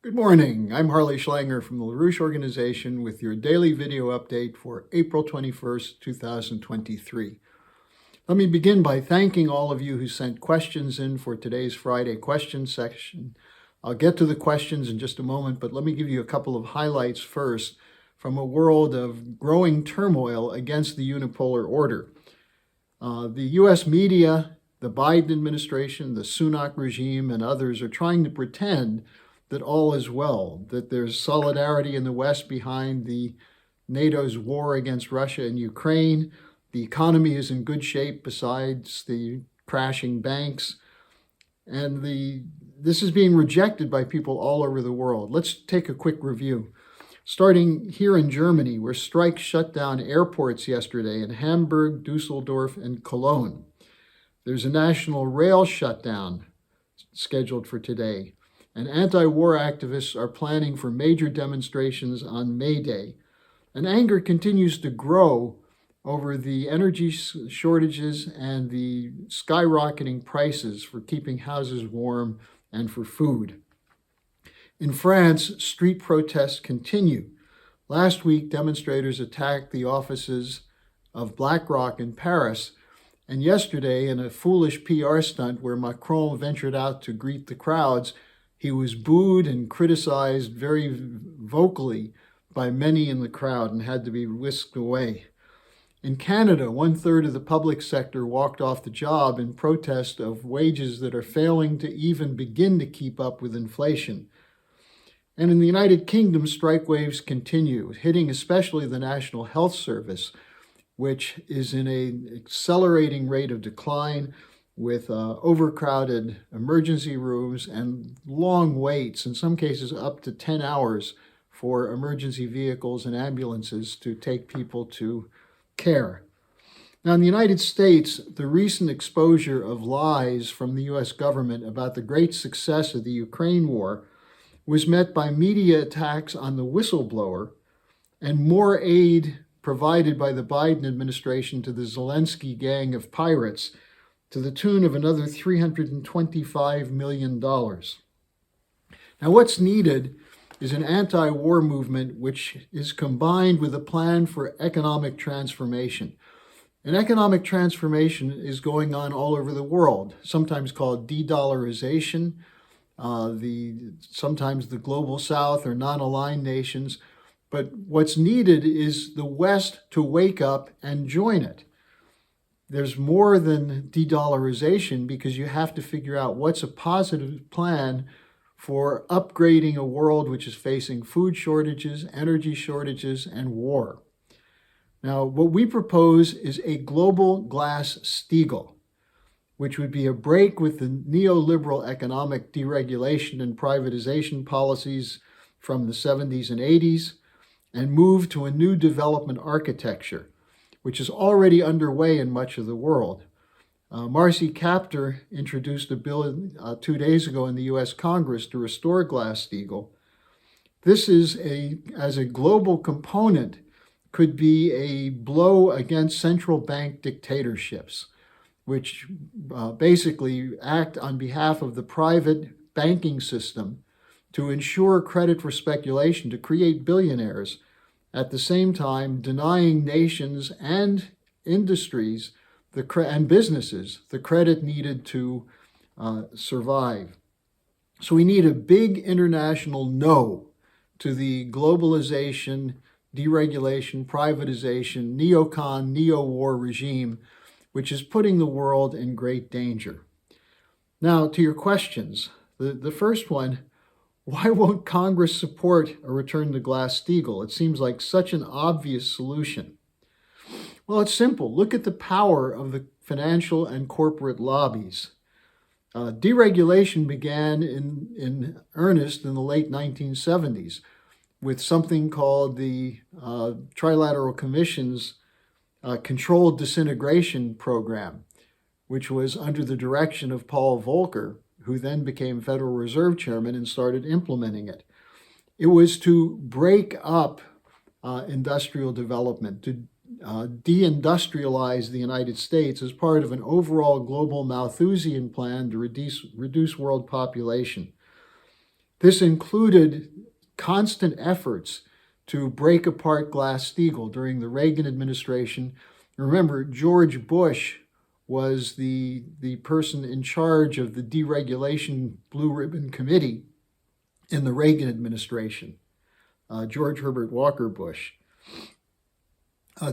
Good morning. I'm Harley Schlanger from the LaRouche Organization with your daily video update for April 21st, 2023. Let me begin by thanking all of you who sent questions in for today's Friday question section. I'll get to the questions in just a moment, but let me give you a couple of highlights first from a world of growing turmoil against the unipolar order. The U.S. media, the Biden administration, the Sunak regime, and others are trying to pretend that all is well, that there's solidarity in the West behind the NATO's war against Russia and Ukraine. The economy is in good shape besides the crashing banks. And this is being rejected by people all over the world. Let's take a quick review. Starting here in Germany, where strikes shut down airports yesterday in Hamburg, Dusseldorf, and Cologne. There's a national rail shutdown scheduled for today. And anti-war activists are planning for major demonstrations on May Day. And anger continues to grow over the energy shortages and the skyrocketing prices for keeping houses warm and for food. In France, street protests continue. Last week, demonstrators attacked the offices of BlackRock in Paris. And yesterday, in a foolish PR stunt where Macron ventured out to greet the crowds, he was booed and criticized very vocally by many in the crowd and had to be whisked away. In Canada, 1/3 of the public sector walked off the job in protest of wages that are failing to even begin to keep up with inflation. And in the United Kingdom, strike waves continue, hitting especially the National Health Service, which is in an accelerating rate of decline, with overcrowded emergency rooms and long waits, in some cases up to 10 hours, for emergency vehicles and ambulances to take people to care. Now, in the United States, the recent exposure of lies from the U.S. government about the great success of the Ukraine war was met by media attacks on the whistleblower and more aid provided by the Biden administration to the Zelensky gang of pirates, to the tune of another $325 million. Now, what's needed is an anti-war movement which is combined with a plan for economic transformation. And economic transformation is going on all over the world, sometimes called de-dollarization, sometimes the global south or non-aligned nations. But what's needed is the West to wake up and join it. There's more than de-dollarization, because you have to figure out what's a positive plan for upgrading a world which is facing food shortages, energy shortages, and war. Now, what we propose is a global Glass-Steagall, which would be a break with the neoliberal economic deregulation and privatization policies from the 70s and 80s, and move to a new development architecture, which is already underway in much of the world. Marcy Kaptur introduced a bill 2 days ago in the U.S. Congress to restore Glass-Steagall. This is as a global component, could be a blow against central bank dictatorships, which basically act on behalf of the private banking system to ensure credit for speculation, to create billionaires, at the same time denying nations and industries and businesses the credit needed to survive. So we need a big international no to the globalization, deregulation, privatization, neocon, neo-war regime, which is putting the world in great danger. Now, to your questions. The first one, why won't Congress support a return to Glass-Steagall? It seems like such an obvious solution. Well, it's simple. Look at the power of the financial and corporate lobbies. Deregulation began in earnest in the late 1970s with something called the Trilateral Commission's Controlled Disintegration Program, which was under the direction of Paul Volcker, who then became Federal Reserve Chairman and started implementing it. It was to break up industrial development, to deindustrialize the United States as part of an overall global Malthusian plan to reduce world population. This included constant efforts to break apart Glass-Steagall during the Reagan administration. Remember, George Bush was the person in charge of the deregulation Blue Ribbon Committee in the Reagan administration, George Herbert Walker Bush.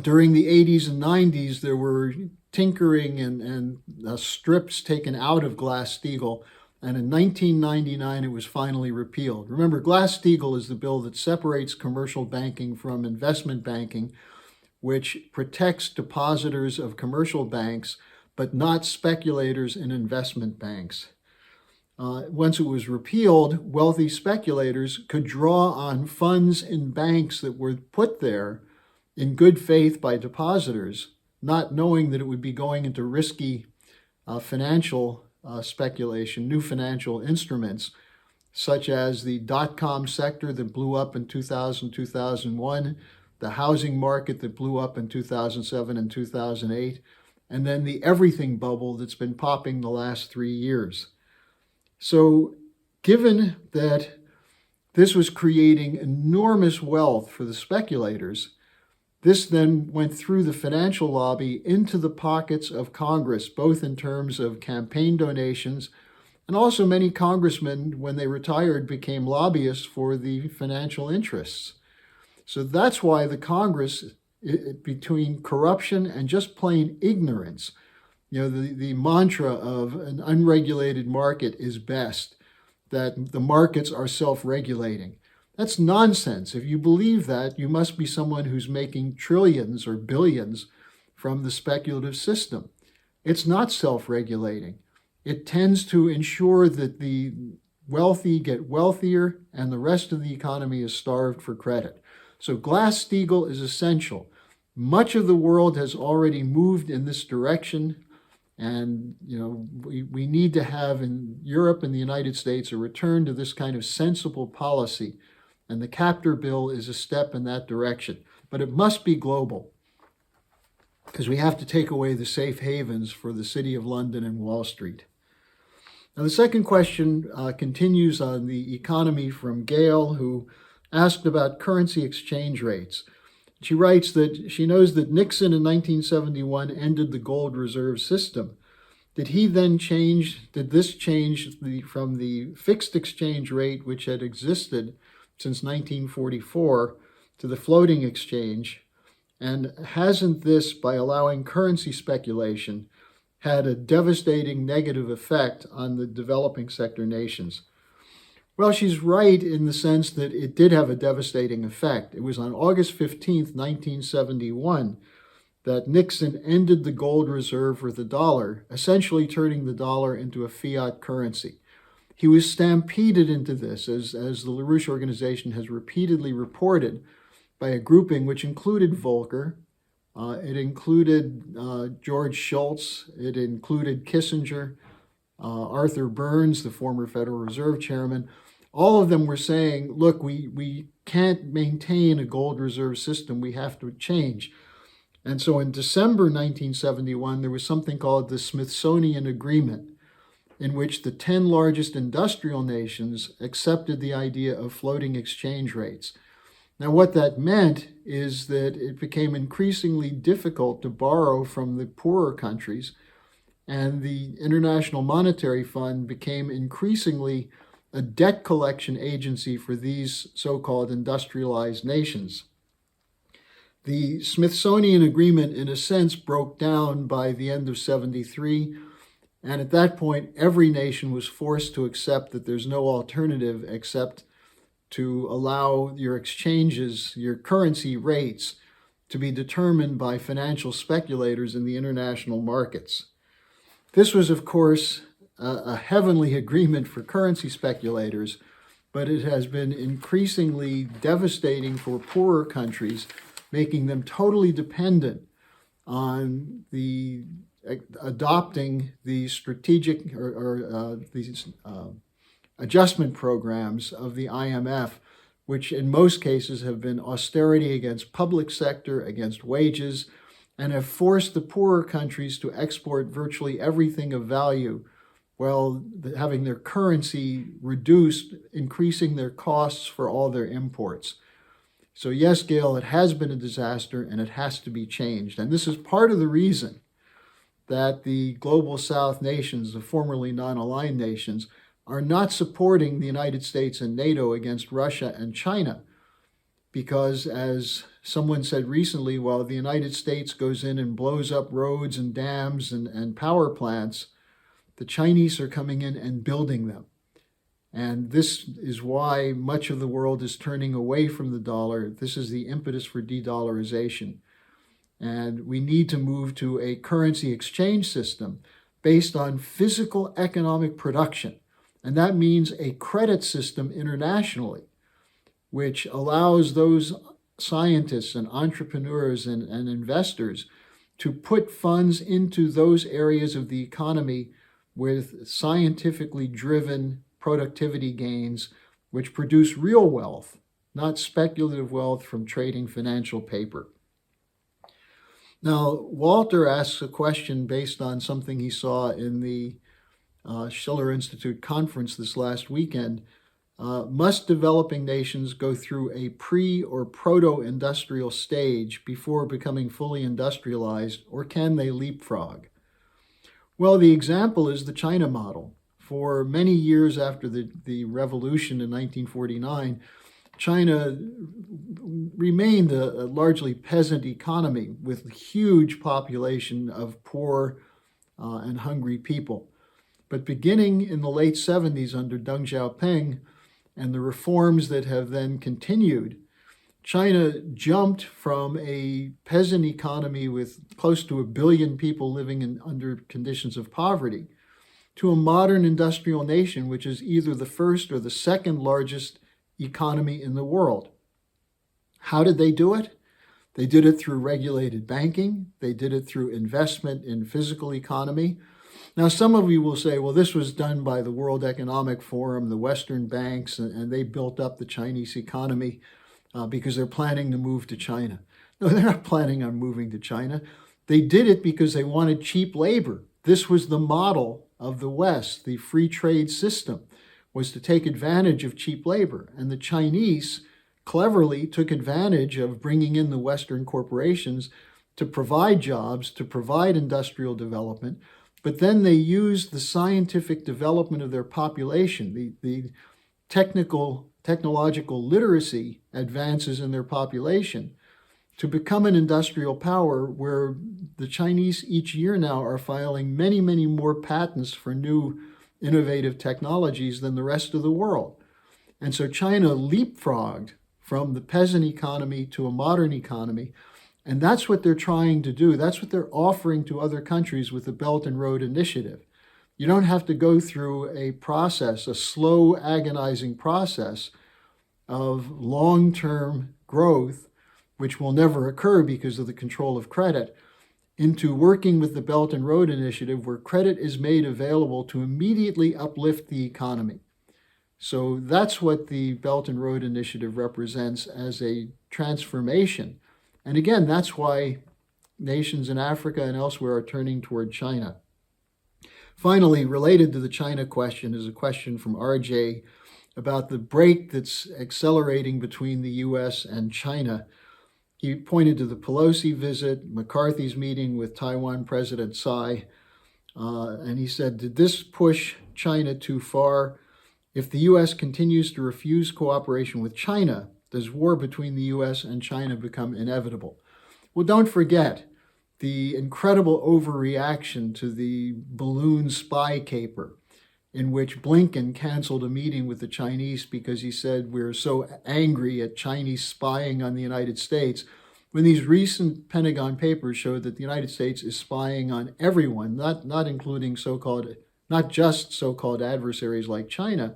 During the 80s and 90s, there were tinkering and strips taken out of Glass-Steagall, and in 1999 it was finally repealed. Remember, Glass-Steagall is the bill that separates commercial banking from investment banking, which protects depositors of commercial banks, but not speculators in investment banks. Once it was repealed, wealthy speculators could draw on funds in banks that were put there in good faith by depositors, not knowing that it would be going into risky financial speculation, new financial instruments, such as the dot-com sector that blew up in 2000, 2001, the housing market that blew up in 2007 and 2008, and then the everything bubble that's been popping the last 3 years. So given that this was creating enormous wealth for the speculators, this then went through the financial lobby into the pockets of Congress, both in terms of campaign donations, and also many congressmen, when they retired, became lobbyists for the financial interests. So that's why the Congress, between corruption and just plain ignorance, the mantra of an unregulated market is best, that the markets are self-regulating. That's nonsense. If you believe that, you must be someone who's making trillions or billions from the speculative system. It's not self-regulating. It tends to ensure that the wealthy get wealthier and the rest of the economy is starved for credit. So Glass-Steagall is essential. Much of the world has already moved in this direction. And, we need to have in Europe and the United States a return to this kind of sensible policy. And the captor bill is a step in that direction. But it must be global, because we have to take away the safe havens for the City of London and Wall Street. Now, the second question continues on the economy from Gail, who asked about currency exchange rates. She writes that she knows that Nixon in 1971 ended the gold reserve system. Did this change from the fixed exchange rate, which had existed since 1944, to the floating exchange? And hasn't this, by allowing currency speculation, had a devastating negative effect on the developing sector nations? Well, she's right in the sense that it did have a devastating effect. It was on August 15th, 1971, that Nixon ended the gold reserve for the dollar, essentially turning the dollar into a fiat currency. He was stampeded into this, as the LaRouche organization has repeatedly reported, by a grouping which included Volcker, it included George Shultz, it included Kissinger, Arthur Burns, the former Federal Reserve Chairman. All of them were saying, look, we can't maintain a gold reserve system, we have to change. And so in December 1971, there was something called the Smithsonian Agreement, in which the 10 largest industrial nations accepted the idea of floating exchange rates. Now, what that meant is that it became increasingly difficult to borrow from the poorer countries, and the International Monetary Fund became increasingly a debt collection agency for these so-called industrialized nations. The Smithsonian Agreement, in a sense, broke down by the end of '73, and at that point, every nation was forced to accept that there's no alternative except to allow your exchanges, your currency rates, to be determined by financial speculators in the international markets. This was, of course, a heavenly agreement for currency speculators, but it has been increasingly devastating for poorer countries, making them totally dependent on adopting the strategic these adjustment programs of the IMF, which in most cases have been austerity against public sector, against wages, and have forced the poorer countries to export virtually everything of value well, having their currency reduced, increasing their costs for all their imports. So yes, Gail, it has been a disaster and it has to be changed. And this is part of the reason that the Global South nations, the formerly non-aligned nations, are not supporting the United States and NATO against Russia and China. Because as someone said recently, while the United States goes in and blows up roads and dams and power plants, the Chinese are coming in and building them. And this is why much of the world is turning away from the dollar. This is the impetus for de-dollarization. And we need to move to a currency exchange system based on physical economic production. And that means a credit system internationally, which allows those scientists and entrepreneurs and investors to put funds into those areas of the economy with scientifically driven productivity gains, which produce real wealth, not speculative wealth from trading financial paper. Now, Walter asks a question based on something he saw in the Schiller Institute conference this last weekend. Must developing nations go through a pre- or proto-industrial stage before becoming fully industrialized, or can they leapfrog? Well, the example is the China model. For many years after the revolution in 1949, China remained a largely peasant economy with a huge population of poor and hungry people. But beginning in the late 70s under Deng Xiaoping and the reforms that have then continued, China jumped from a peasant economy with close to 1 billion people living under conditions of poverty to a modern industrial nation, which is either the first or the second largest economy in the world. How did they do it? They did it through regulated banking. They did it through investment in physical economy. Now, some of you will say, well, this was done by the World Economic Forum, the Western banks, and they built up the Chinese economy because they're planning to move to China. No, they're not planning on moving to China. They did it because they wanted cheap labor. This was the model of the West. The free trade system was to take advantage of cheap labor. And the Chinese cleverly took advantage of bringing in the Western corporations to provide jobs, to provide industrial development. But then they used the scientific development of their population, the technological literacy advances in their population, to become an industrial power where the Chinese each year now are filing many, many more patents for new innovative technologies than the rest of the world. And so China leapfrogged from the peasant economy to a modern economy. And that's what they're trying to do. That's what they're offering to other countries with the Belt and Road Initiative. You don't have to go through a process, a slow, agonizing process of long-term growth, which will never occur because of the control of credit, into working with the Belt and Road Initiative, where credit is made available to immediately uplift the economy. So that's what the Belt and Road Initiative represents as a transformation. And again, that's why nations in Africa and elsewhere are turning toward China. Finally, related to the China question is a question from RJ about the break that's accelerating between the US and China. He pointed to the Pelosi visit, McCarthy's meeting with Taiwan President Tsai, and he said, did this push China too far? If the US continues to refuse cooperation with China, does war between the US and China become inevitable? Well, don't forget the incredible overreaction to the balloon spy caper, in which Blinken canceled a meeting with the Chinese because he said we're so angry at Chinese spying on the United States, when these recent Pentagon papers showed that the United States is spying on everyone, not including not just so-called adversaries like China,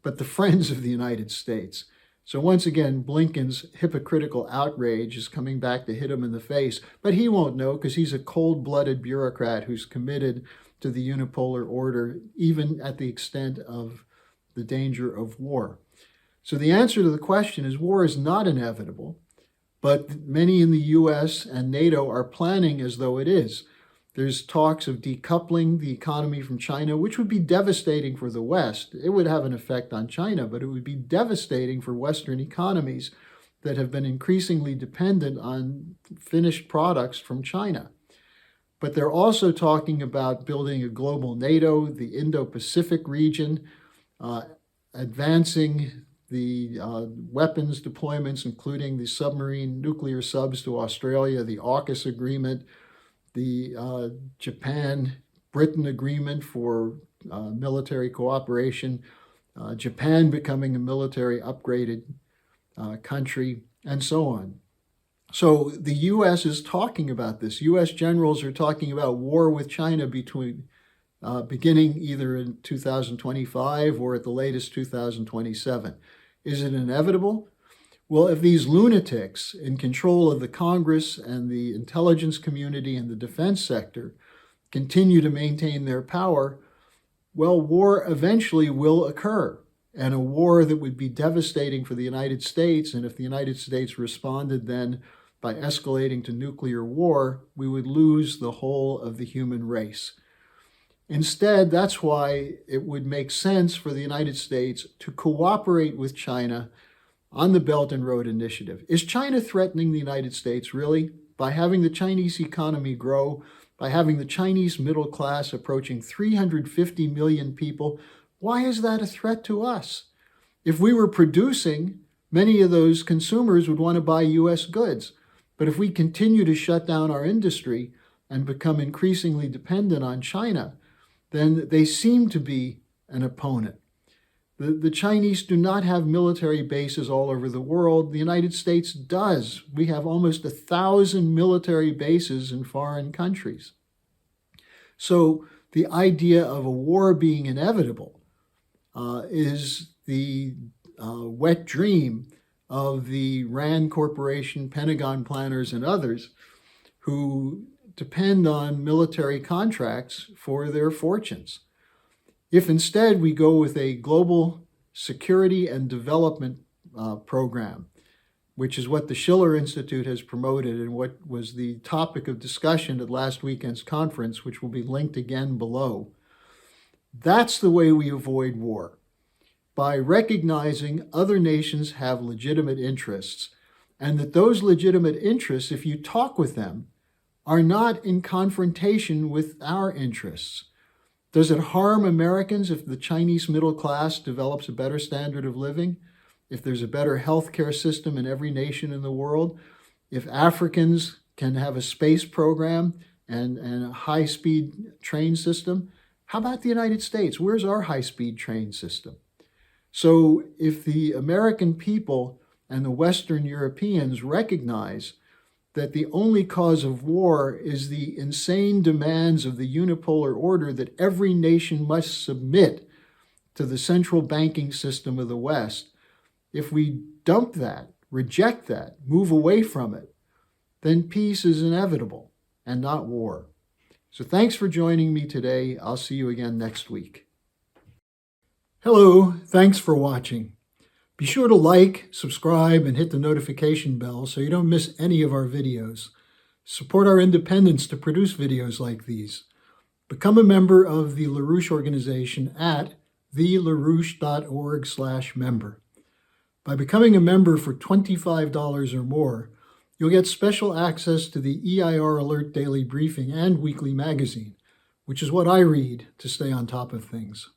but the friends of the United States. So once again, Blinken's hypocritical outrage is coming back to hit him in the face, but he won't know because he's a cold-blooded bureaucrat who's committed to the unipolar order, even at the extent of the danger of war. So the answer to the question is war is not inevitable, but many in the US and NATO are planning as though it is. There's talks of decoupling the economy from China, which would be devastating for the West. It would have an effect on China, but it would be devastating for Western economies that have been increasingly dependent on finished products from China. But they're also talking about building a global NATO, the Indo-Pacific region, advancing the weapons deployments, including the submarine nuclear subs to Australia, the AUKUS agreement, the Japan-Britain agreement for military cooperation, Japan becoming a military upgraded country, and so on. So the U.S. is talking about this. U.S. generals are talking about war with China beginning either in 2025 or at the latest 2027. Is it inevitable? Well, if these lunatics in control of the Congress and the intelligence community and the defense sector continue to maintain their power, well, war eventually will occur, and a war that would be devastating for the United States. And if the United States responded then by escalating to nuclear war, we would lose the whole of the human race. Instead, that's why it would make sense for the United States to cooperate with China on the Belt and Road Initiative. Is China threatening the United States, really? By having the Chinese economy grow, by having the Chinese middle class approaching 350 million people, why is that a threat to us? If we were producing, many of those consumers would want to buy U.S. goods. But if we continue to shut down our industry and become increasingly dependent on China, then they seem to be an opponent. The Chinese do not have military bases all over the world. The United States does. We have almost 1,000 military bases in foreign countries. So the idea of a war being inevitable is the wet dream of the RAND Corporation, Pentagon planners, and others who depend on military contracts for their fortunes. If instead we go with a global security and development program, which is what the Schiller Institute has promoted and what was the topic of discussion at last weekend's conference, which will be linked again below, that's the way we avoid war. By recognizing other nations have legitimate interests, and that those legitimate interests, if you talk with them, are not in confrontation with our interests. Does it harm Americans if the Chinese middle class develops a better standard of living? If there's a better healthcare system in every nation in the world? If Africans can have a space program and a high-speed train system? How about the United States? Where's our high-speed train system? So if the American people and the Western Europeans recognize that the only cause of war is the insane demands of the unipolar order that every nation must submit to the central banking system of the West, if we dump that, reject that, move away from it, then peace is inevitable and not war. So thanks for joining me today. I'll see you again next week. Hello, thanks for watching. Be sure to like, subscribe, and hit the notification bell so you don't miss any of our videos. Support our independence to produce videos like these. Become a member of the LaRouche organization at thelarouche.org/member. By becoming a member for $25 or more, you'll get special access to the EIR Alert Daily Briefing and Weekly Magazine, which is what I read to stay on top of things.